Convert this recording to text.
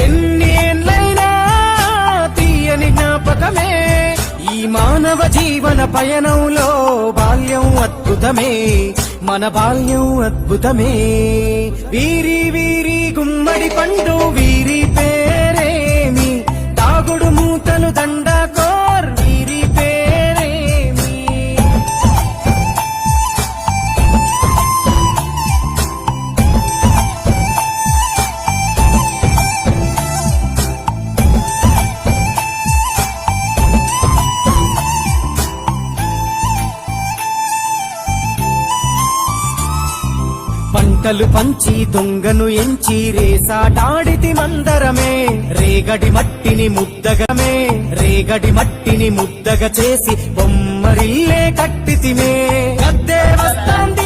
ఎన్నేళ్ళైనా తీయని జ్ఞాపకమే ఈ మానవ జీవన పయనంలో బాల్యం అద్భుతమే మన బాల్యం అద్భుతమే వీరి వీరి గుమ్మడి పండు వీరి పేరేమి తాగుడు మూతలు దండకోర్ వీరి పేరేమి పంటలు పంచి దొంగను ఎంచి రేసాటాడితి మందరమే రేగడి మట్టిని ముద్దగా చేసి బొమ్మరిల్లే కట్టితిమే గద్దే వస్తాంది